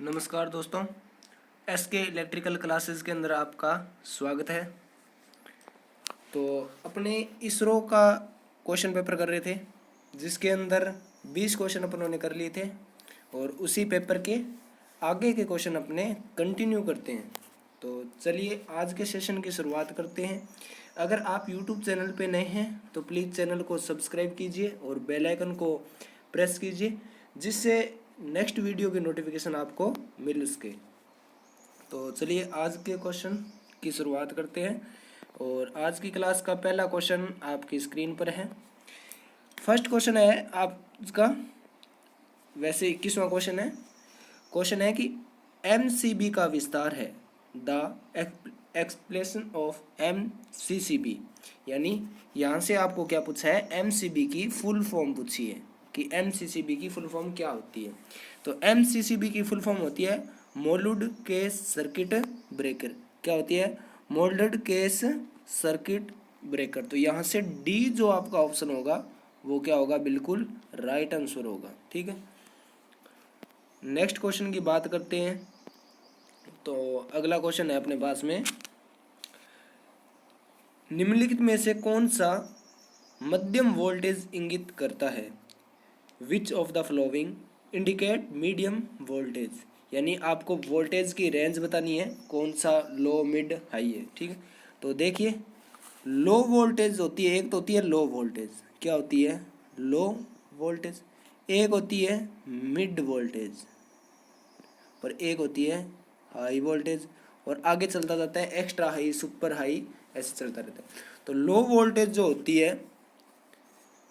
नमस्कार दोस्तों, SK electrical classes के अंदर आपका स्वागत है। तो अपने इसरो का क्वेश्चन पेपर कर रहे थे, जिसके अंदर 20 क्वेश्चन अपनों ने कर लिए थे और उसी पेपर के आगे के क्वेश्चन अपने कंटिन्यू करते हैं। तो चलिए आज के सेशन की शुरुआत करते हैं। अगर आप यूट्यूब चैनल पे नए हैं तो प्लीज़ चैनल को सब्सक्राइब कीजिए और बेल आइकन को प्रेस कीजिए, जिससे नेक्स्ट वीडियो की नोटिफिकेशन आपको मिल सके। तो चलिए आज के क्वेश्चन की शुरुआत करते हैं और आज की क्लास का पहला क्वेश्चन आपकी स्क्रीन पर है। फर्स्ट क्वेश्चन है आपका, वैसे 21वां क्वेश्चन है। क्वेश्चन है कि एमसीबी का विस्तार है, द एक्सप्लेनेशन ऑफ एमसीसीबी। यानी यहाँ से आपको क्या पूछा है, एमसीबी की फुल फॉर्म पूछी है कि एमसीसीबी की फुल फॉर्म क्या होती है। तो एमसीसीबी की फुल फॉर्म होती है मोल्ड केस सर्किट ब्रेकर। क्या होती है? Moulded case circuit breaker. तो यहाँ से डी जो आपका ऑप्शन होगा वो क्या होगा, बिल्कुल राइट आंसर होगा। ठीक है, नेक्स्ट क्वेश्चन की बात करते हैं। तो अगला क्वेश्चन है अपने पास में, निम्नलिखित में से कौन सा मध्यम वोल्टेज इंगित करता है? Which of the following indicate medium voltage. यानी आपको वोल्टेज की रेंज बतानी है, कौन सा लो मिड हाई है। ठीक है, तो देखिए लो वोल्टेज होती है, एक तो होती है लो वोल्टेज। क्या होती है? Low voltage. एक होती है मिड वोल्टेज और एक होती है हाई वोल्टेज, और आगे चलता जाता है एक्स्ट्रा हाई, सुपर हाई, ऐसे चलता रहता है। तो लो वोल्टेज जो होती है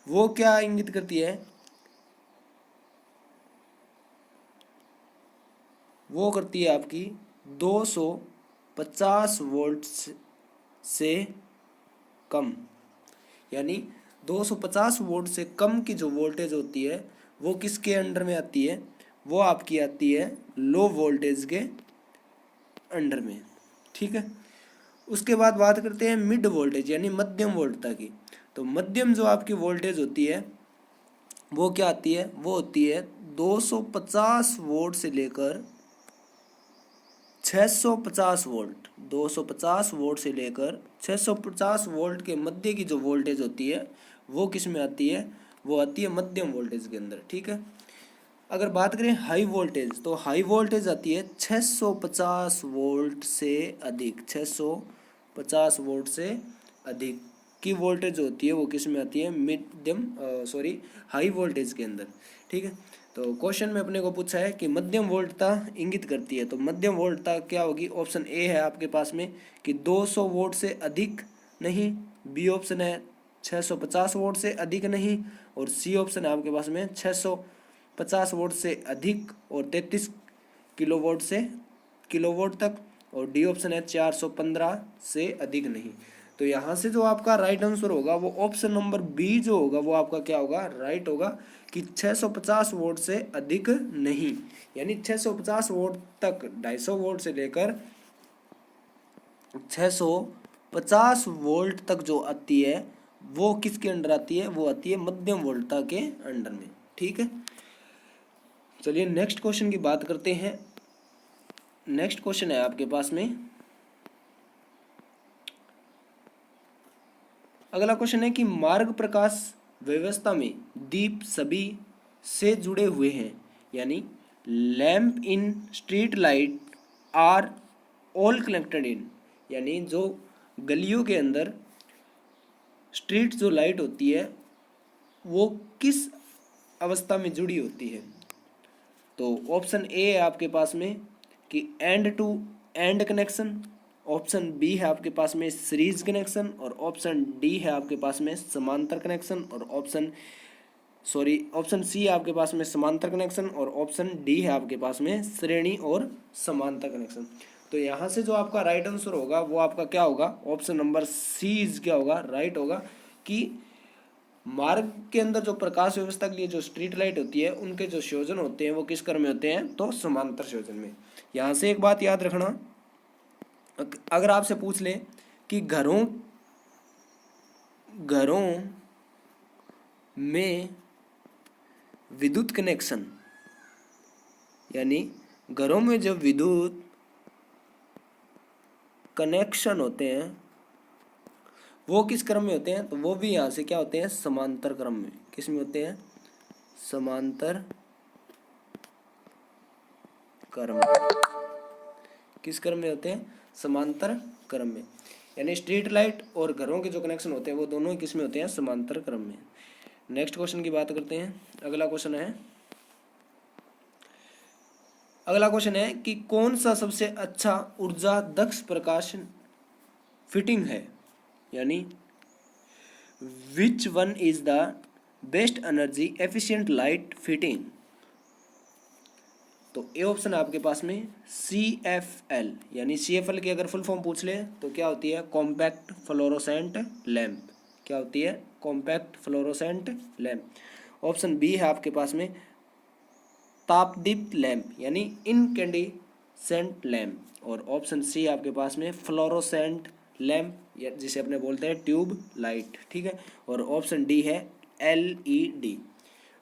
वो क्या इंगित करती है? वो करती है आपकी 250 वोल्ट से कम। यानी 250 वोल्ट से कम की जो वोल्टेज होती है वो किसके अंडर में आती है? वो आपकी आती है लो वोल्टेज के अंडर में। ठीक है, उसके बाद बात करते हैं मिड वोल्टेज यानी मध्यम वोल्टता की। तो मध्यम जो आपकी वोल्टेज होती है वो क्या आती है? वो होती है 250 वोल्ट से लेकर 650 वोल्ट। 250 वोल्ट से लेकर 650 वोल्ट के मध्य की जो वोल्टेज होती है वो किस में आती है? वो आती है मध्यम वोल्टेज के अंदर। ठीक है, अगर बात करें हाई वोल्टेज, तो हाई वोल्टेज आती है 650 वोल्ट से अधिक। 650 वोल्ट से अधिक की वोल्टेज होती है वो किस में आती है? मीडियम हाई वोल्टेज के अंदर। ठीक है, तो क्वेश्चन में अपने को पूछा है कि मध्यम वोल्टता इंगित करती है। तो मध्यम वोल्टता क्या होगी? ऑप्शन ए है आपके पास में कि 200 वोल्ट से अधिक नहीं, बी ऑप्शन है 650 वोल्ट से अधिक नहीं, और सी ऑप्शन है आपके पास में 650 वोल्ट से अधिक और 33 किलोवोल्ट तक, और डी ऑप्शन है 415 से अधिक नहीं। तो यहाँ से जो आपका राइट आंसर होगा वो ऑप्शन नंबर बी जो होगा वो आपका क्या होगा? राइट होगा कि 650 वोल्ट से अधिक नहीं। यानी 650 वोल्ट तक 250 वोल्ट से लेकर 650 वोल्ट तक जो आती है वो किसके अंडर आती है? वो आती है मध्यम वोल्टता के अंडर में। ठीक है, चलिए नेक्स्ट क्वेश्चन की बात करते हैं। नेक्स्ट क्वेश्चन है आपके पास में, अगला क्वेश्चन है कि मार्ग प्रकाश व्यवस्था में दीप सभी से जुड़े हुए हैं। यानी lamp in street light are all connected in. यानी जो गलियों के अंदर स्ट्रीट जो लाइट होती है वो किस अवस्था में जुड़ी होती है? तो ऑप्शन ए है आपके पास में कि end to end connection, option B है आपके पास में सीरीज कनेक्शन, और ऑप्शन डी है आपके पास में समांतर कनेक्शन, और ऑप्शन सी है आपके पास में समांतर कनेक्शन, और ऑप्शन डी है आपके पास में श्रेणी और समांतर कनेक्शन। तो यहाँ से जो आपका राइट आंसर होगा वो आपका क्या होगा? ऑप्शन नंबर सी इज क्या होगा? राइट होगा कि मार्ग के अंदर जो प्रकाश व्यवस्था के लिए जो स्ट्रीट लाइट होती है उनके जो संयोजन होते हैं वो किस क्रम में होते हैं? तो समांतर संयोजन में। यहाँ से एक बात याद रखना, अगर आपसे पूछ ले कि घरों में विद्युत कनेक्शन, यानी घरों में जब विद्युत कनेक्शन होते हैं वो किस क्रम में होते हैं, तो वो भी यहाँ से क्या होते हैं, समांतर क्रम में। किस में होते हैं, समांतर क्रम। किस क्रम में होते हैं, समांतर क्रम में। यानी स्ट्रीट लाइट और घरों के जो कनेक्शन होते हैं वो दोनों किस में होते हैं, समांतर क्रम में। नेक्स्ट क्वेश्चन की बात करते हैं। अगला क्वेश्चन है कि कौन सा सबसे अच्छा ऊर्जा दक्ष प्रकाश फिटिंग है, यानी which one is the best energy efficient light fitting. तो ए ऑप्शन है आपके पास में CFL, यानी CFL की अगर फुल फॉर्म पूछ ले तो क्या होती है, कॉम्पैक्ट फ्लोरोसेंट लैंप। क्या होती है, compact fluorescent lamp. Option B है आपके पास में तापदीप्त लैंप, यानी इनकैंडिसेंट लैंप। और ऑप्शन सी है आपके पास में फ्लोरोसेंट लैंप, जिसे अपने बोलते हैं ट्यूब लाइट। ठीक है। और ऑप्शन डी है LED।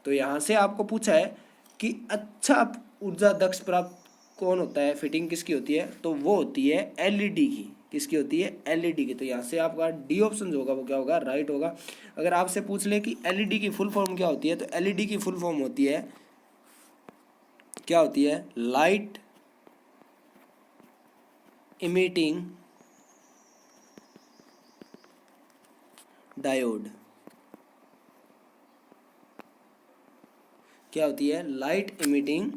तो यहाँ से आपको पूछा है कि अच्छा ऊर्जा दक्ष प्राप्त कौन होता है, फिटिंग किसकी होती है, तो वो होती है LED की। किसकी होती है, LED की। तो यहाँ से आपका डी ऑप्शन जो होगा वो क्या होगा, राइट होगा। अगर आपसे पूछ ले कि LED की फुल फॉर्म क्या होती है, तो LED की फुल फॉर्म होती है, क्या होती है, लाइट इमिटिंग डायोड। क्या होती है, लाइट इमिटिंग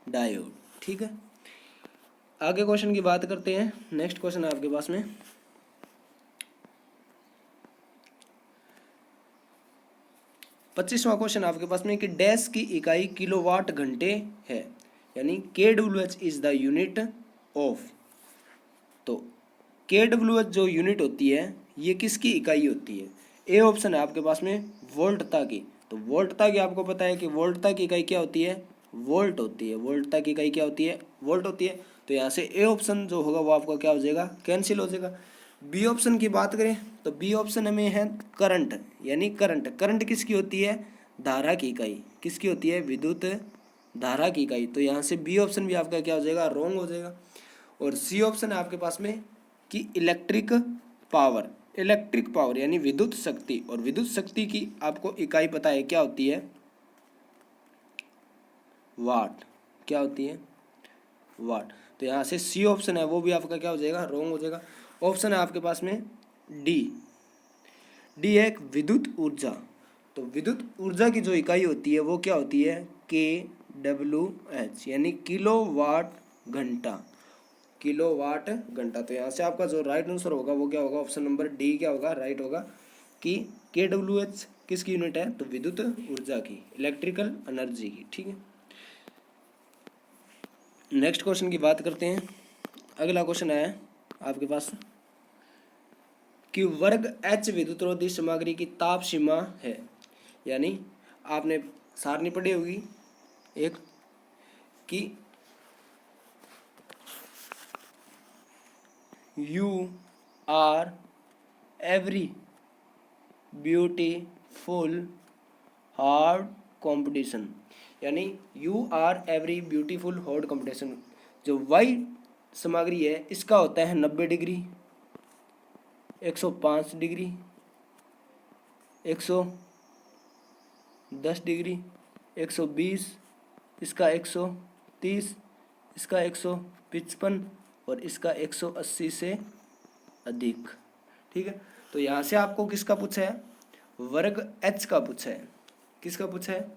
डायोड। ठीक है। आगे क्वेश्चन की बात करते हैं। नेक्स्ट क्वेश्चन है आपके पास में 25वां क्वेश्चन आपके पास में कि डैश की इकाई किलोवाट घंटे है, यानी KWH is the unit of. तो KWH जो यूनिट होती है ये किसकी इकाई होती है। ए ऑप्शन है आपके पास में वोल्टता की। तो वोल्टता की आपको पता है कि वोल्टता की इकाई क्या होती है, वोल्ट होती है। वोल्टता की इकाई क्या होती है, वोल्ट होती है। तो यहाँ से ए ऑप्शन जो होगा वो आपका क्या हो जाएगा, कैंसिल हो जाएगा। बी ऑप्शन की बात करें तो बी ऑप्शन में है करंट, यानी करंट किसकी होती है, धारा की इकाई। किसकी होती है, विद्युत धारा की इकाई। तो यहाँ से बी ऑप्शन भी आपका क्या हो जाएगा, रॉन्ग हो जाएगा। और सी ऑप्शन है आपके पास में कि इलेक्ट्रिक पावर यानी विद्युत शक्ति। और विद्युत शक्ति की आपको इकाई पता है क्या होती है, वाट। क्या होती है, वाट। तो यहाँ से सी ऑप्शन है वो भी आपका क्या हो जाएगा, रॉन्ग हो जाएगा। ऑप्शन है आपके पास में डी है विद्युत ऊर्जा। तो विद्युत ऊर्जा की जो इकाई होती है वो क्या होती है, KWH, यानी किलोवाट घंटा। तो यहाँ से आपका जो राइट आंसर होगा वो क्या होगा, ऑप्शन नंबर डी क्या होगा, राइट होगा कि KWH किसकी यूनिट है, तो विद्युत ऊर्जा की, इलेक्ट्रिकल एनर्जी की। ठीक है। नेक्स्ट क्वेश्चन की बात करते हैं। अगला क्वेश्चन है आपके पास कि वर्ग H विद्युतरोधी सामग्री की ताप सीमा है, यानी आपने सारणी पढ़ी होगी एक कि you are every beautiful hard competition, यानी you are every beautiful hard competition. जो वाई सामग्री है इसका होता है 90 डिग्री, 105 डिग्री, 110 डिग्री, 120, इसका 130, इसका 155 और इसका 180 से अधिक। ठीक है। तो यहाँ से आपको किसका पूछा है, वर्ग H का पूछा है। किसका पूछा है,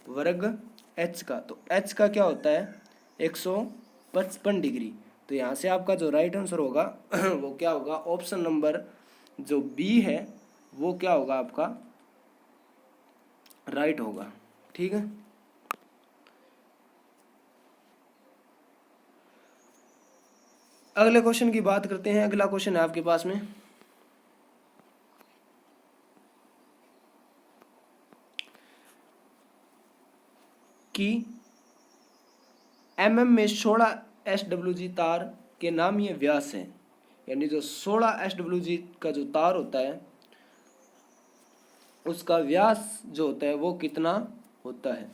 वर्ग H का। तो H का क्या होता है, 155 डिग्री। तो यहाँ से आपका जो राइट आंसर होगा वो क्या होगा, ऑप्शन नंबर जो बी है वो क्या होगा आपका, राइट होगा। ठीक है। अगले क्वेश्चन की बात करते हैं। अगला क्वेश्चन है आपके पास में कि में 16 SWG तार के नाम ये व्यास है, यानी जो 16 SWG का जो तार होता है उसका व्यास जो होता है वो कितना होता है।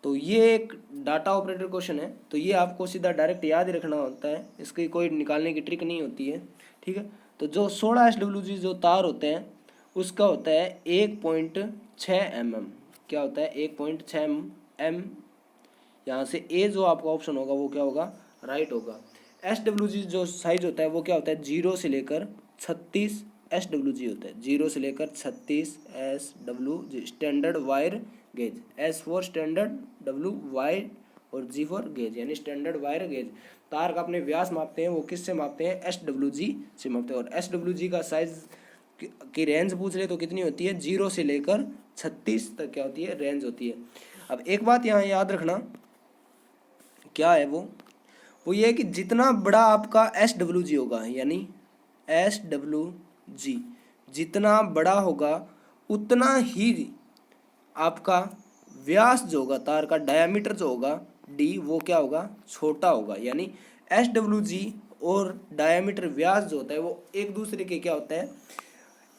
तो ये एक डाटा ऑपरेटर क्वेश्चन है, तो ये आपको सीधा डायरेक्ट याद ही रखना होता है, इसकी कोई निकालने की ट्रिक नहीं होती है, ठीक है। तो जो 16 SWG जो तार होते हैं उसका होता है 1.6 mm। क्या होता है? 1.6 mm। यहाँ से ए जो आपका ऑप्शन होगा वो क्या होगा? राइट होगा। SWG जो साइज होता है वो क्या होता है? 0 से लेकर 36 SWG होता है, 0 से लेकर 36 SWG standard wire gauge. S for standard, W wire और G फॉर गेज, यानी स्टैंडर्ड वायर गेज। तार का अपने व्यास मापते हैं वो किससे मापते हैं? SWG से मापते हैं। और SWG का साइज की रेंज पूछ रहे तो कितनी होती है? 0 से लेकर 36 तक क्या होती है? रेंज होती है। अब एक बात यहाँ याद रखना, क्या है वो ये है कि जितना बड़ा आपका SWG होगा, यानी SWG जितना बड़ा होगा उतना ही आपका व्यास जो होगा, तार का डायामीटर जो होगा D, वो क्या होगा? छोटा होगा। यानी SWG और डायामीटर व्यास जो होता है वो एक दूसरे के क्या होता है?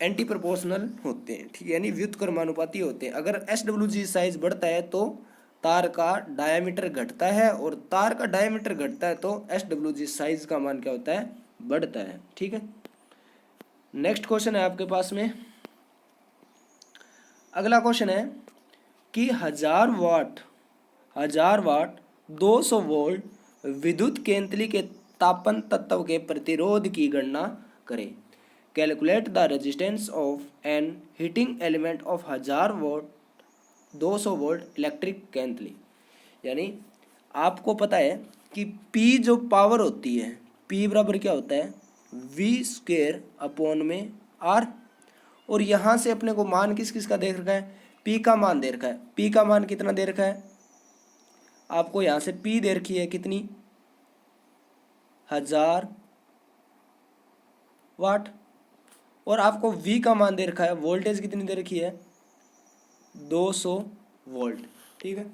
एंटी प्रोपोर्शनल होते हैं, ठीक है, यानी व्युत्क्रमानुपाती होते हैं। अगर SWG साइज बढ़ता है तो तार का डायामीटर घटता है, और तार का डायामीटर घटता है तो SWG साइज का मान क्या होता है? बढ़ता है, ठीक है। नेक्स्ट क्वेश्चन है आपके पास में, अगला क्वेश्चन है कि 1000 वाट 200 वोल्ट विद्युत केंद्री के तापन तत्व के प्रतिरोध की गणना करें। Calculate the resistance of an heating element of 1000 volt 200 volt electric केंद्री। यानी आपको पता है कि P जो पावर होती है, P बराबर क्या होता है? V² अपॉन में R। और यहाँ से अपने को मान किस किस का दे रखा है? P का मान दे रखा है। P का मान कितना दे रखा है आपको? यहाँ से P दे रखी है कितनी? 1000 वाट। और आपको V का मान दे रखा है, वोल्टेज कितनी दे रखी है? 200 वोल्ट, ठीक है।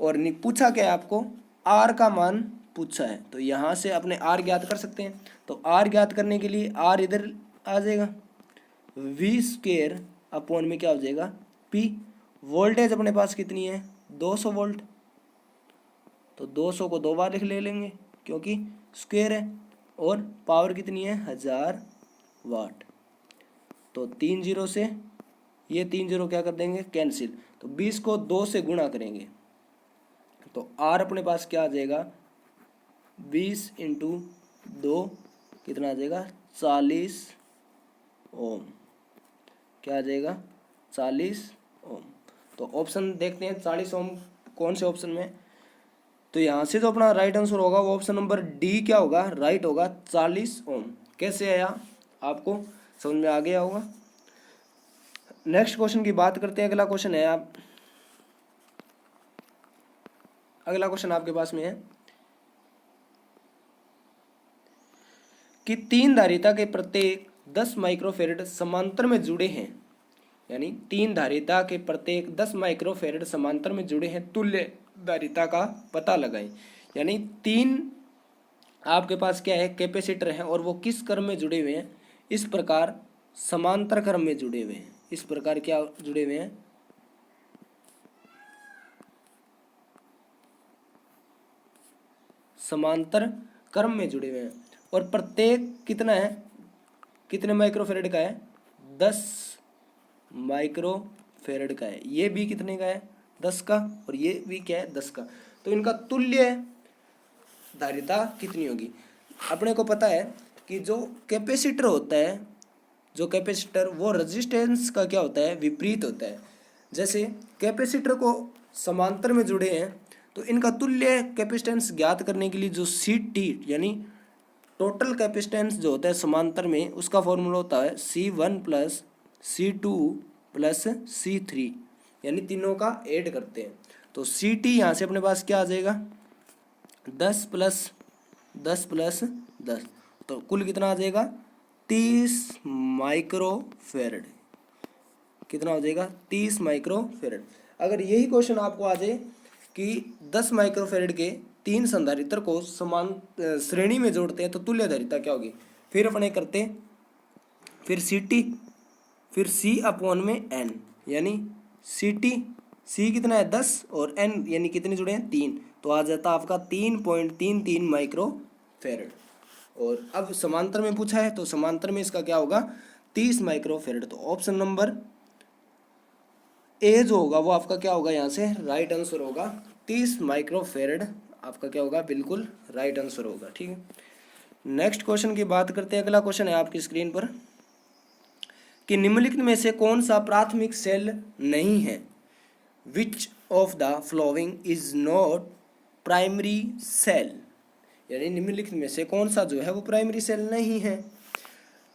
और पूछा क्या है आपको? R का मान पूछा है, तो यहाँ से अपने R ज्ञात कर सकते हैं। तो R ज्ञात करने के लिए R इधर आ जाएगा, V² अपॉन में क्या हो जाएगा? P। वोल्टेज अपने पास कितनी है? 200 वोल्ट। तो 200 को 2 बार ले लेंगे क्योंकि स्क्वायर है, और पावर कितनी है? 1000 वाट। तो 3 जीरो से ये 3 जीरो क्या कर देंगे? कैंसिल। तो 20 को 2 से गुणा करेंगे तो R अपने पास क्या आ जाएगा? 20 इंटू 2 कितना आ जाएगा? 40 ओम। क्या आ जाएगा? 40 ओम। तो ऑप्शन देखते हैं 40 ओम कौन से ऑप्शन में। तो यहाँ से जो अपना राइट आंसर होगा वो ऑप्शन नंबर डी क्या होगा? राइट होगा, 40 ओम। कैसे आया आपको समझ में आ गया होगा। नेक्स्ट क्वेश्चन की बात करते हैं। अगला क्वेश्चन है अगला क्वेश्चन आपके पास में है कि 3 धारिता के प्रत्येक 10 माइक्रोफेरेड समांतर में जुड़े हैं। यानी 3 धारिता के प्रत्येक 10 माइक्रोफेरेड समांतर में जुड़े हैं, तुल्य धारिता का पता लगाएं। यानी 3 आपके पास क्या है? कैपेसिटर है, और वो किस क्रम में जुड़े हुए हैं? इस प्रकार समांतर क्रम में जुड़े हुए हैं। इस प्रकार क्या जुड़े हुए हैं? समांतर क्रम में जुड़े हुए हैं। और प्रत्येक कितना है? कितने माइक्रोफेरेड का है? 10 माइक्रोफेरेड का है। ये भी कितने का है? 10 का। और ये भी क्या है? 10 का। तो इनका तुल्य धारिता कितनी होगी? अपने को पता है कि जो कैपेसिटर होता है, जो कैपेसिटर वो रेजिस्टेंस का क्या होता है? विपरीत होता है। जैसे कैपेसिटर को समांतर में जुड़े हैं तो इनका तुल्य कैपेसिटेंस ज्ञात करने के लिए जो CT यानी टोटल कैपेसिटेंस जो होता है समांतर में, उसका फॉर्मूला होता है C1 + C2 + C3, यानी तीनों का ऐड करते हैं। तो CT यहाँ से अपने पास क्या आ जाएगा? 10 + 10 + 10, तो कुल कितना आ जाएगा? 30 माइक्रोफेरेड। कितना हो जाएगा? 30 माइक्रोफेरेड। अगर यही क्वेश्चन आपको आ जाए कि 10 माइक्रोफेरेड के 3 संधारित्र को समान श्रेणी में जोड़ते हैं तो तुल्य धारिता क्या होगी? फिर अपने करते, फिर CT, फिर C अपॉन में N, यानी CT सी कितना है 10 और एन यानी कितने जुड़े हैं 3, तो आ जाता आपका 3.33 माइक्रो फेरड। और अब समांतर में पूछा है तो समांतर में इसका क्या होगा 30 माइक्रो फेरड। तो ऑप्शन नंबर ए जो होगा वो आपका क्या होगा यहाँ से राइट आंसर होगा 30 माइक्रो फेरड आपका क्या होगा बिल्कुल राइट आंसर होगा। ठीक है, नेक्स्ट क्वेश्चन की बात करते हैं। अगला क्वेश्चन है आपकी स्क्रीन पर कि निम्नलिखित में से कौन सा प्राथमिक सेल नहीं है। Which of the flowing is not primary cell, यानी निम्नलिखित में से कौन सा जो है वो प्राइमरी सेल नहीं है।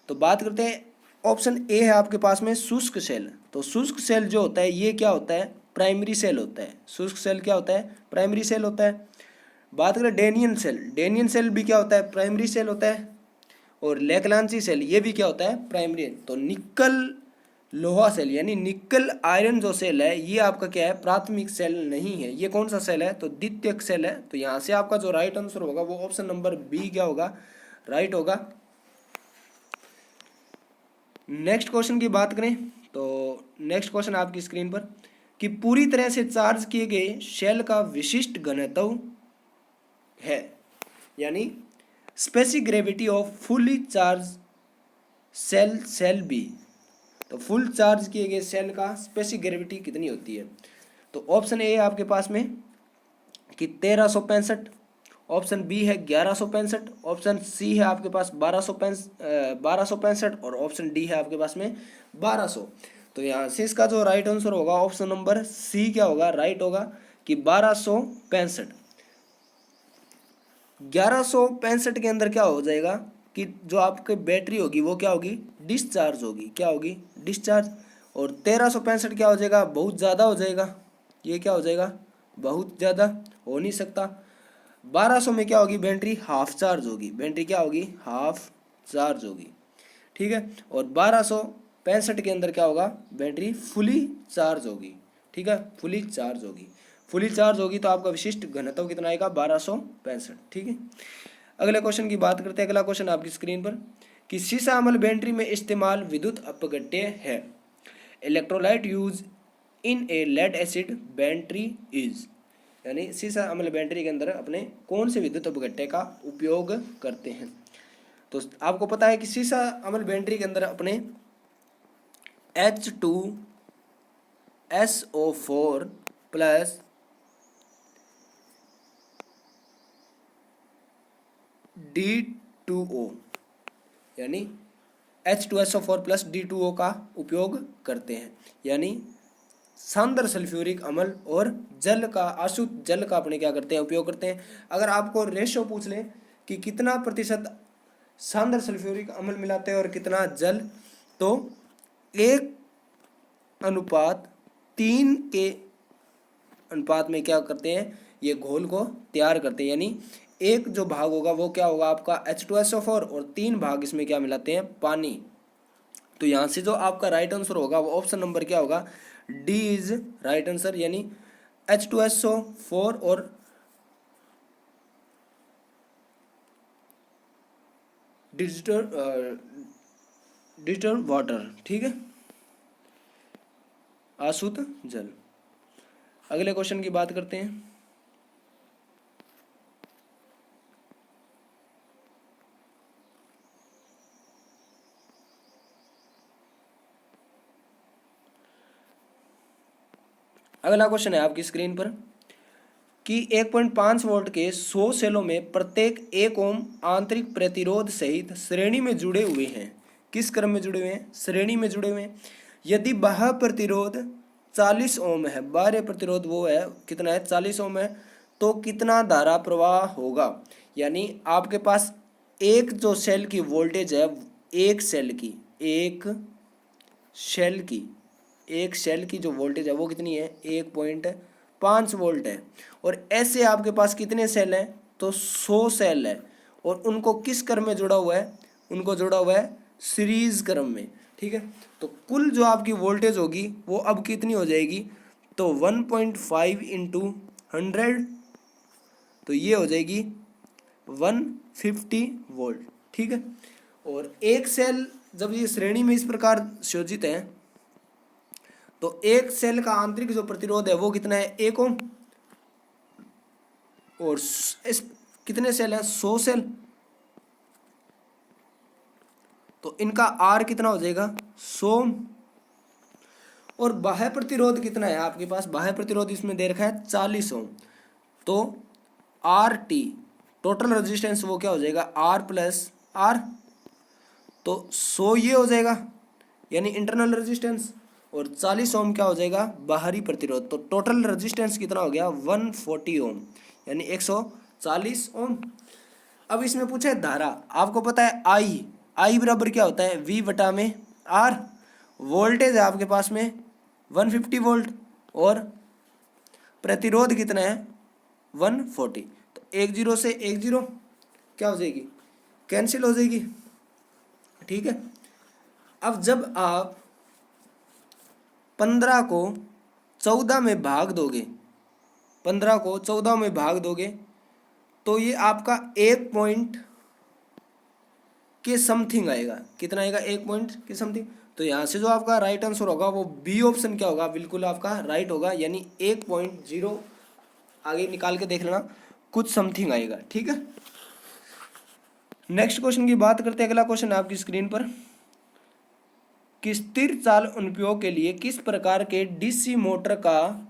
तो बात करते हैं, ऑप्शन ए है आपके पास में शुष्क सेल। तो शुष्क सेल जो होता है ये क्या होता है प्राइमरी सेल होता है। शुष्क सेल क्या होता है प्राइमरी सेल होता है। बात करें डेनियन सेल, डेनियन सेल भी क्या होता है प्राइमरी सेल होता है। और लेकलांची सेल ये भी क्या होता है प्राइमरी। तो निकल लोहा सेल यानी निकल आयरन जो सेल है ये आपका क्या है प्राथमिक सेल नहीं है। ये कौन सा सेल है तो द्वितीयक सेल है। तो यहाँ से आपका जो राइट आंसर होगा वो ऑप्शन नंबर बी क्या होगा राइट होगा। नेक्स्ट क्वेश्चन की बात करें तो नेक्स्ट क्वेश्चन आपकी स्क्रीन पर कि पूरी तरह से चार्ज किए गए शेल का विशिष्ट घनत्व है, यानी specific gravity of fully charge cell cell B. तो फुल चार्ज किए गए सेल का स्पेसिफिक ग्रेविटी कितनी होती है। तो ऑप्शन ए है आपके पास में कि 1365, ऑप्शन बी है 1165, ऑप्शन सी है आपके पास 1265 और ऑप्शन डी है आपके पास में 1200। तो यहाँ से इसका जो राइट आंसर होगा ऑप्शन नंबर सी क्या होगा राइट होगा कि 1265। 1165 के अंदर क्या हो जाएगा कि जो आपकी बैटरी होगी वो क्या होगी डिस्चार्ज होगी, क्या होगी डिस्चार्ज। और 1365 क्या हो जाएगा बहुत ज़्यादा हो जाएगा, ये क्या हो जाएगा बहुत ज़्यादा हो नहीं सकता। 1200 में क्या होगी बैटरी हाफ चार्ज होगी, बैटरी क्या होगी हाफ चार्ज होगी। ठीक है, और 1265 के अंदर क्या होगा बैटरी फुली चार्ज होगी। ठीक है, फुली चार्ज होगी, फुली चार्ज होगी तो आपका विशिष्ट घनत्व कितना आएगा 1265। ठीक है, अगले क्वेश्चन की बात करते हैं। अगला क्वेश्चन आपकी स्क्रीन पर कि सीसा अम्ल बैटरी में इस्तेमाल विद्युत अपघट्य है। Electrolyte use in a lead acid battery is, यानी सीसा अम्ल बैटरी के अंदर अपने कौन से विद्युत अपघट्य का उपयोग करते हैं। तो आपको पता है कि सीसा अम्ल बैटरी के अंदर अपने H2SO4 प्लस D2O यानी H2SO4 प्लस D2O का उपयोग करते हैं, यानी सांद्र सल्फ्यूरिक अम्ल और जल का अशुद्ध जल का अपने क्या करते हैं उपयोग करते हैं। अगर आपको रेशो पूछ ले कि कितना प्रतिशत सांद्र सल्फ्यूरिक अम्ल मिलाते हैं और कितना जल, तो 1:3 के अनुपात में क्या करते हैं ये घोल को तैयार करते हैं। यानी एक जो भाग होगा वो क्या होगा आपका H2SO4 और 3 भाग इसमें क्या मिलाते हैं पानी। तो यहाँ से जो आपका राइट आंसर होगा वो ऑप्शन नंबर क्या होगा डी इज राइट आंसर, यानी H2SO4 और डिस्टिल्ड वाटर। ठीक है, अशुद्ध जल। अगले क्वेश्चन की बात करते हैं। अगला क्वेश्चन है आपकी स्क्रीन पर कि 1.5 वोल्ट के 100 सेलों में प्रत्येक 1 ओम आंतरिक प्रतिरोध सहित श्रेणी में जुड़े हुए हैं। किस क्रम में जुड़े हुए हैं श्रेणी में जुड़े हुए हैं। यदि बाह्य प्रतिरोध 40 ओम है, बाह्य प्रतिरोध वो है कितना है 40 ओम है, तो कितना धारा प्रवाह होगा। यानी आपके पास एक जो सेल की वोल्टेज है एक सेल की जो वोल्टेज है वो कितनी है 1.5 वोल्ट है। और ऐसे आपके पास कितने सेल हैं तो 100 सेल है, और उनको किस क्रम में जुड़ा हुआ है उनको जुड़ा हुआ है सीरीज क्रम में। ठीक है, तो कुल जो आपकी वोल्टेज होगी वो अब कितनी हो जाएगी तो 1.5 इंटू 100, तो ये हो जाएगी 150 वोल्ट। ठीक है, और एक सेल जब ये श्रेणी में इस प्रकार संयोजित है तो एक सेल का आंतरिक जो प्रतिरोध है वो कितना है, 1 ओम। और इस कितने सेल है, 100 सेल, तो इनका आर कितना हो जाएगा, 100। और बाह्य प्रतिरोध कितना है आपके पास, बाह्य प्रतिरोध इसमें दे रखा है 40 ओम। तो आर टी टोटल रेजिस्टेंस वो क्या हो जाएगा, आर प्लस आर। तो 100 ये हो जाएगा यानी इंटरनल रेजिस्टेंस, और 40 ओम क्या हो जाएगा, बाहरी प्रतिरोध। तो टोटल रेजिस्टेंस कितना हो गया, 140 ओम यानी 140 ओम। अब इसमें पूछा है धारा, आपको पता है आई बराबर क्या होता है, वी बटा में आर। वोल्टेज है आपके पास में 150 वोल्ट और प्रतिरोध कितना है 140। तो 10 से 10 क्या हो जाएगी, कैंसिल हो जाएगी, ठीक है। अब जब आप 15 को 14 में भाग दोगे, 15 को 14 में भाग दोगे तो ये आपका 1 पॉइंट के समथिंग आएगा। कितना आएगा, 1 पॉइंट के समथिंग। तो यहाँ से जो आपका राइट आंसर होगा वो बी ऑप्शन क्या होगा, बिल्कुल आपका राइट होगा, यानी 1.0 आगे निकाल के देख लेना, कुछ समथिंग आएगा, ठीक है। नेक्स्ट क्वेश्चन की बात करते हैं। अगला क्वेश्चन है आपकी स्क्रीन पर कि स्थिर चाल अनुप्रयोग के लिए किस प्रकार के डीसी मोटर का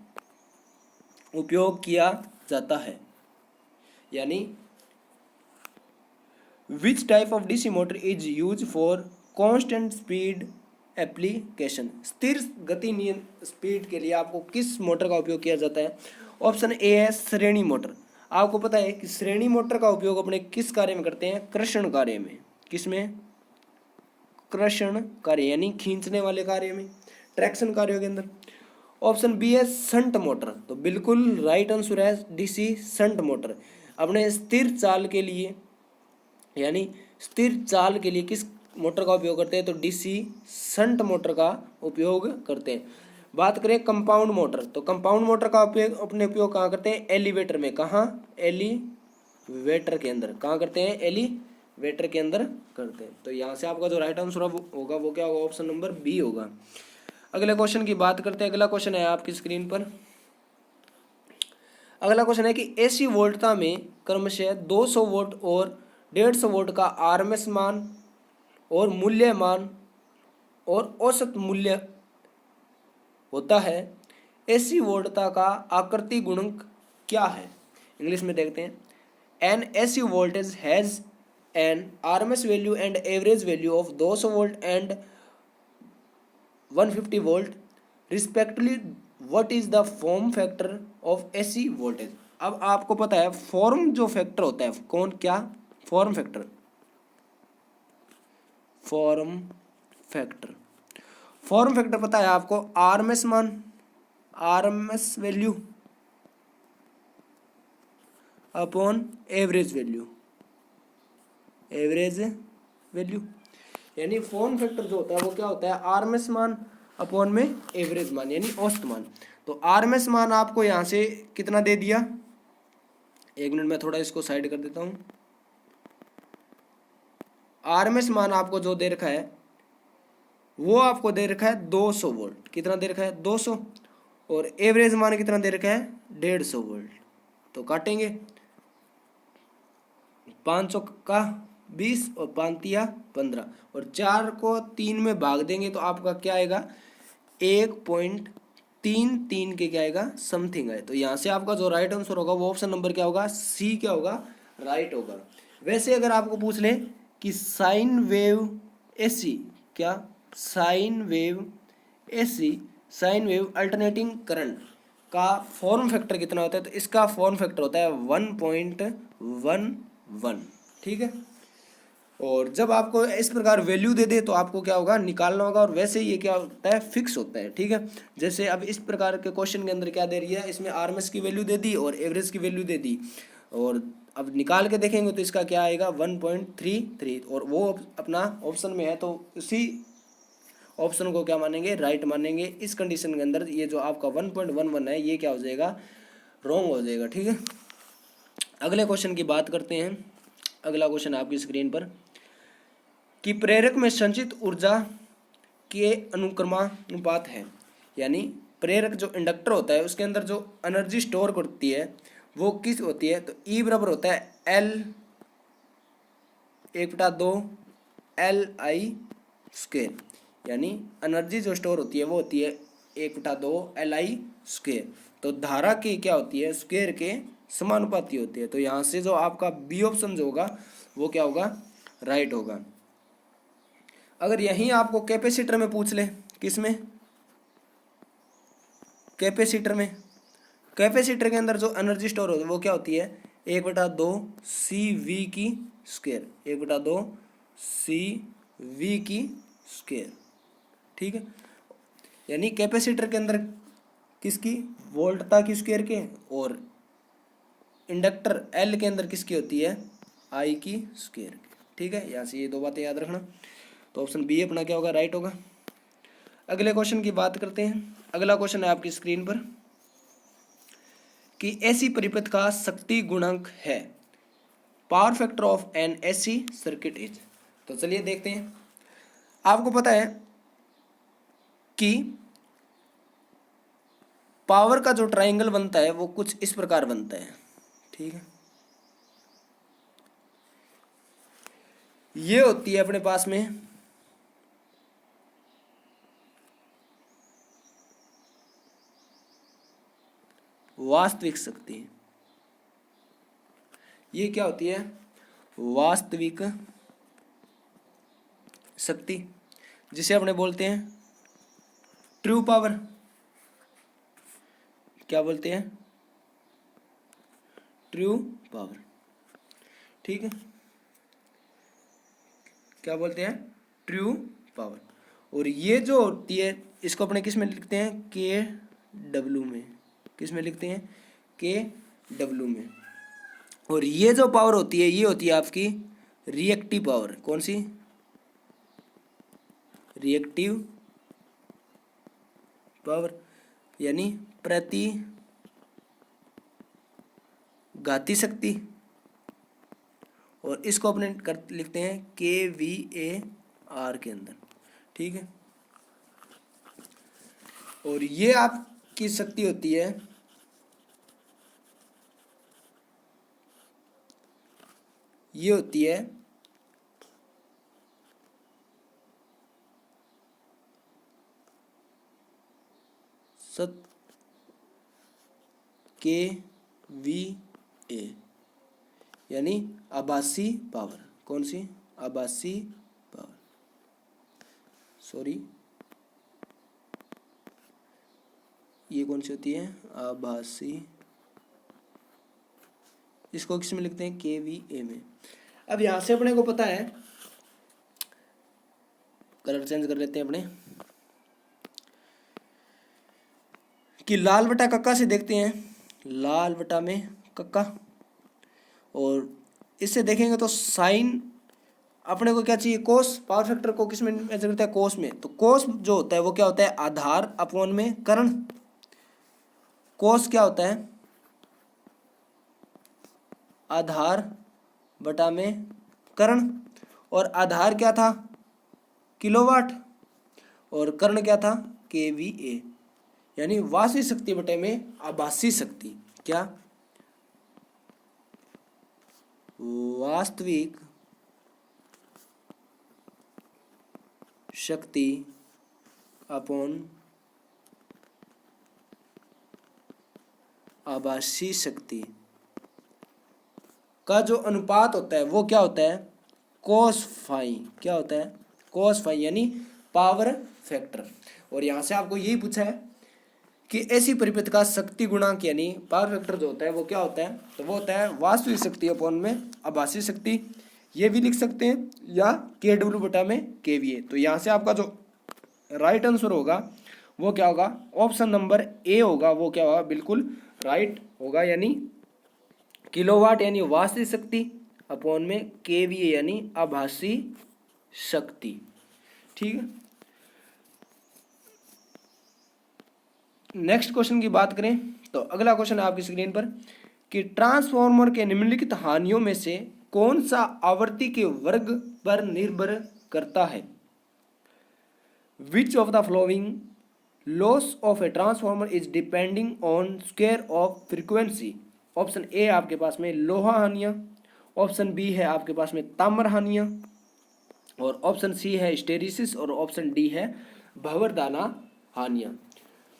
उपयोग किया जाता है, यानी which type of DC motor is use for constant speed application. स्थिर गति स्पीड के लिए आपको किस मोटर का उपयोग किया जाता है। ऑप्शन ए है श्रेणी मोटर। आपको पता है कि श्रेणी मोटर का उपयोग अपने किस कार्य में करते हैं, कृषण कार्य में। किसमें, कृषण कार्य यानी खींचने वाले कार्य में, ट्रैक्शन कार्यों के अंदर। ऑप्शन बी है शंट मोटर। तो बिल्कुल राइट आंसर है डीसी शंट मोटर। अपने स्थिर चाल के लिए यानी स्थिर चाल के लिए किस मोटर का उपयोग करते हैं, तो डीसी शंट मोटर का उपयोग करते हैं। बात करें कंपाउंड मोटर, तो कंपाउंड मोटर का उपयोग अपने उपयोग कहाँ करते हैं, एलिवेटर में। कहाँ, एलिवेटर के अंदर। कहाँ करते हैं, एलिवेटर के अंदर करते हैं। तो यहाँ से आपका जो राइट आंसर होगा वो क्या होगा, ऑप्शन नंबर बी होगा। अगले क्वेश्चन की बात करते हैं। अगला क्वेश्चन है आपकी स्क्रीन पर। अगला क्वेश्चन है कि एसी वोल्टता में क्रमशः 200 वोल्ट और 150 वोल्ट का आरएमएस मान और मूल्य मान और औसत मूल्य होता है। एसी वोल्टता का आकृति गुणक क्या है। इंग्लिश में देखते हैं। N AC voltage has an RMS value and average value of 200 volt and 150 volt respectively. What is the form factor of AC voltage. अब आपको पता है फॉर्म जो फैक्टर होता है, कौन, क्या, form factor. Form factor, form factor पता है आपको, आरएमएस मान, RMS value upon average value, average value. यानी फॉर्म फैक्टर जो होता है वो क्या होता है, आरएमएस मान अपॉन में एवरेज मान यानी औसत मान। तो आरएमएस मान आपको यहाँ से कितना दे दिया, 1 मिनट में थोड़ा इसको साइड कर देता हूँ। आरएमएस मान आपको जो दे रखा है वो आपको दे रखा है 200 वोल्ट। कितना दे रखा है, 200। और एवरेज मान कितना दे रखा है, 150 वोल्ट। तो काटेंगे, 500 का 20 और 5 15 और 4 को 3 में भाग देंगे तो आपका क्या आएगा, 1.33 के क्या आएगा, समथिंग है। तो यहाँ से आपका जो राइट आंसर होगा वो ऑप्शन नंबर क्या होगा, सी क्या होगा, राइट होगा। वैसे अगर आपको पूछ ले कि साइन वेव एसी, क्या, sine wave AC, sine wave alternating current का फॉर्म फैक्टर कितना होता है, तो इसका फॉर्म फैक्टर होता है 1.11, ठीक है। और जब आपको इस प्रकार वैल्यू दे दे तो आपको क्या होगा, निकालना होगा। और वैसे ये क्या होता है, फिक्स होता है, ठीक है। जैसे अब इस प्रकार के क्वेश्चन के अंदर क्या दे रही है, इसमें आरएमएस की वैल्यू दे दी और एवरेज की वैल्यू दे दी, और अब निकाल के देखेंगे तो इसका क्या आएगा, 1.33, और वो अपना ऑप्शन में है तो उसी ऑप्शन को क्या मानेंगे, राइट मानेंगे। इस कंडीशन के अंदर ये जो आपका 1.11 है ये क्या हो जाएगा, रॉन्ग हो जाएगा, ठीक है। अगले क्वेश्चन की बात करते हैं। अगला क्वेश्चन है आपकी स्क्रीन पर कि प्रेरक में संचित ऊर्जा के अनुक्रमानुपात है। यानी प्रेरक जो इंडक्टर होता है उसके अंदर जो एनर्जी स्टोर करती है वो किस होती है, तो ई बराबर होता है एल 1/2 LI², यानी एनर्जी जो स्टोर होती है वो होती है 1/2 LI²। तो धारा की क्या होती है, स्क्वायर के समानुपाती होती है। तो यहाँ से जो आपका बी ऑप्शन जो होगा वो क्या होगा, राइट होगा। अगर यहीं आपको कैपेसिटर में पूछ ले, किस में, कैपेसिटर में, कैपेसिटर के अंदर जो एनर्जी स्टोर होती है वो क्या होती है 1/2 CV², 1/2 CV²। ठीक है, यानी कैपेसिटर के अंदर किसकी, वोल्टता की स्क्वायर के, और इंडक्टर एल के अंदर किसकी होती है, I²। ठीक है, यहाँ से ये दो बातें याद रखना। तो ऑप्शन बी अपना क्या होगा, राइट होगा। अगले क्वेश्चन की बात करते हैं। अगला क्वेश्चन है आपकी स्क्रीन पर कि ऐसी परिपथ का शक्ति गुणांक है, power factor of N AC circuit is. तो चलिए देखते हैं। आपको पता है कि पावर का जो ट्रायंगल बनता है वो कुछ इस प्रकार बनता है। ठीक है, ये होती है अपने पास में वास्तविक शक्ति। ये क्या होती है, वास्तविक शक्ति, जिसे अपने बोलते हैं ट्रू पावर। क्या बोलते हैं, ट्रू पावर। ठीक है, क्या बोलते हैं, ट्रू पावर। और ये जो होती है इसको अपने किस में लिखते हैं, KW में। किस में लिखते हैं, KW में। और ये जो पावर होती है ये होती है आपकी रिएक्टिव पावर। कौन सी, रिएक्टिव पावर, यानी प्रतिघाती शक्ति। और इसको अपने लिखते हैं KVAR के अंदर। ठीक है, और ये आपकी शक्ति होती है ये होती है KVA, यानी आभासी पावर। कौन सी, आभासी पावर, सॉरी ये कौन सी होती है, आभासी। इसको किस में लिखते हैं, KVA में। अब यहां से अपने को पता है, कलर चेंज कर लेते हैं अपने, कि लाल बटा कक्का से देखते हैं, लाल बटा में कक्का। और इससे देखेंगे तो साइन अपने को क्या चाहिए, कोस। पावर फैक्टर को किस में मेजर करता है, कोस में। तो कोस जो होता है वो क्या होता है, आधार अपॉन में कर्ण। कोस क्या होता है, आधार बटा में कर्ण। और आधार क्या था, किलोवाट, और कर्ण क्या था, KVA, यानी वास्तविक शक्ति बटे में आभासी शक्ति। क्या, वास्तविक शक्ति अपॉन आभासी शक्ति का जो अनुपात होता है वो क्या होता है, कोस फाई। क्या होता है, कोस फाई, यानी पावर फैक्टर। और यहाँ से आपको यही पूछा है कि ऐसी परिपथ का शक्ति गुणांक यानी पावर फैक्टर जो होता है वो क्या होता है, तो वो होता है वास्तविक शक्ति अपॉन में आभासी शक्ति। ये भी लिख सकते हैं, या KW बटा में KVA। तो यहाँ से आपका जो राइट आंसर होगा वो क्या होगा, ऑप्शन नंबर ए होगा। वो क्या होगा, बिल्कुल राइट होगा, यानी किलोवाट यानी वास्तविक शक्ति अपॉन में KVA यानी आभासी शक्ति। ठीक है, नेक्स्ट क्वेश्चन की बात करें तो अगला क्वेश्चन है आपकी स्क्रीन पर कि ट्रांसफॉर्मर के निम्नलिखित हानियों में से कौन सा आवृत्ति के वर्ग पर निर्भर करता है। Which of the following loss of A transformer is depending on square of frequency. Option A आपके पास में लोहा हानियां, ऑप्शन बी है आपके पास में ताम्र हानियां, और ऑप्शन सी है हिस्टेरिसिस, और ऑप्शन डी है भंवरदाना हानियां।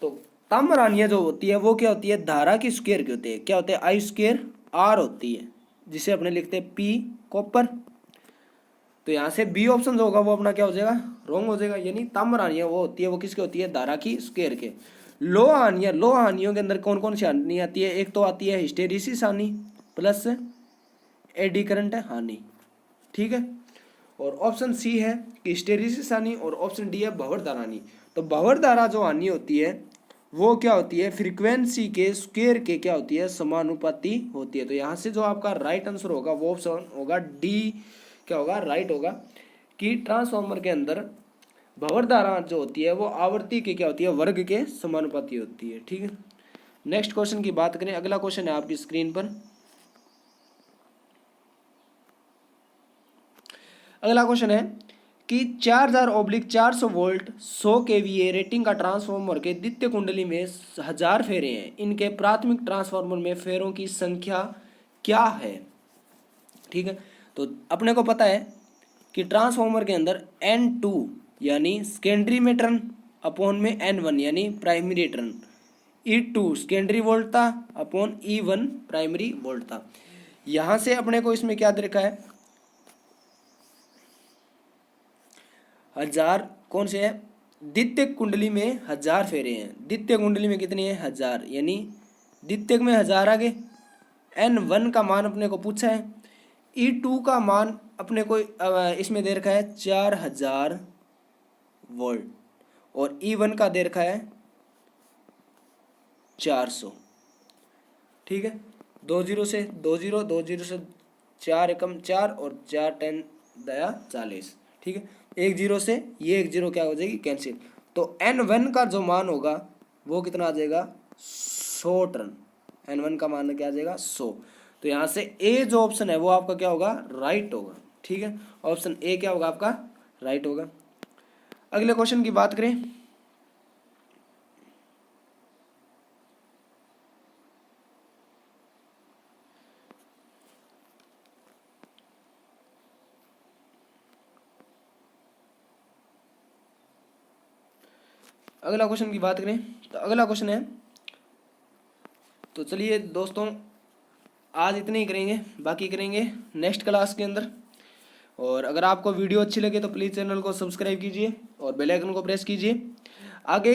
तो ताम्र हानियां जो होती है वो क्या होती है, धारा की स्क्वायर की होती है। क्या होते हैं, आई स्क्वायर आर होती है, जिसे अपने लिखते हैं पी कॉपर। तो यहाँ से बी ऑप्शन जो होगा वो अपना क्या हो जाएगा, रॉन्ग हो जाएगा। यानी ताम्र हानियां वो होती है, वो किसकी होती है, धारा की स्क्वायर के। लोहा हानियों के अंदर कौन कौन सी हानि आती है, एक तो आती है हिस्टेरिसिस हानि प्लस एडी करंट हानि, ठीक है। और ऑप्शन सी है कि हिस्टेरिसिस हानि, और ऑप्शन डी है भंवरधारा हानि। तो भंवरधारा जो हानि होती है वो क्या होती है, फ्रीक्वेंसी के स्क्वायर के क्या होती है, समानुपाती होती है। तो यहाँ से जो आपका राइट आंसर होगा वो ऑप्शन होगा डी, क्या होगा, राइट होगा, कि ट्रांसफार्मर के अंदर भंवरधारा जो होती है वो आवर्ती के क्या होती है, वर्ग के समानुपाती होती है, ठीक है। नेक्स्ट क्वेश्चन की बात करें, अगला क्वेश्चन है आपकी स्क्रीन पर। अगला क्वेश्चन है कि 4000/400 वोल्ट 100 kVA रेटिंग का ट्रांसफार्मर के द्वितीय कुंडली में 1000 फेरे हैं। इनके प्राथमिक ट्रांसफार्मर में फेरों की संख्या क्या है, ठीक है। तो अपने को पता है कि ट्रांसफार्मर के अंदर N2 यानी सेकेंडरी में टर्न अपॉन में N1 यानी primary turn, E2 secondary volt था अपॉन E1 प्राइमरी वोल्ट था। यहां से अपने को इसमें क्या दे रखा है, 1000 कौन से है, द्वितीय कुंडली में 1000 फेरे हैं। द्वितीय कुंडली में कितनी है, 1000, यानी द्वितीय में 1000 आगे। N1 का मान अपने को पूछा है, E2 का मान अपने को इसमें दे रखा है 4000 वोल्ट, और E1 का दे रखा है 400, ठीक है। 20 से 20, 20 से 4 एकम 4 और 4 10 दया 40, ठीक है। 10 से ये 10 क्या हो जाएगी, कैंसिल। तो N1 का जो मान होगा वो कितना आ जाएगा, 100 टन। N1 का मान क्या आ जाएगा, 100। तो यहाँ से ए जो ऑप्शन है वो आपका क्या होगा, राइट होगा, ठीक है। ऑप्शन ए क्या होगा आपका, राइट होगा। अगले क्वेश्चन की बात करें, अगला क्वेश्चन की बात करें तो अगला क्वेश्चन है, तो चलिए दोस्तों आज इतने ही करेंगे, बाकी करेंगे नेक्स्ट क्लास के अंदर। और अगर आपको वीडियो अच्छी लगे तो प्लीज़ चैनल को सब्सक्राइब कीजिए और बेल आइकन को प्रेस कीजिए। आगे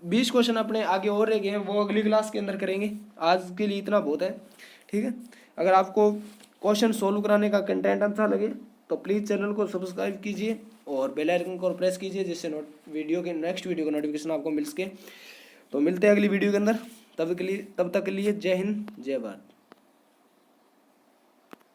20 क्वेश्चन अपने आगे और रह गए हैं, वो अगली क्लास के अंदर करेंगे। आज के लिए इतना बहुत है, ठीक है। अगर आपको क्वेश्चन सोल्व कराने का कंटेंट अच्छा लगे तो प्लीज़ चैनल को सब्सक्राइब कीजिए और बेल आइकन को प्रेस कीजिए, जिससे नेक्स्ट वीडियो का नोटिफिकेशन आपको मिल सके। तो मिलते हैं अगली वीडियो के अंदर, तब तक के लिए जय हिंद जय भारत।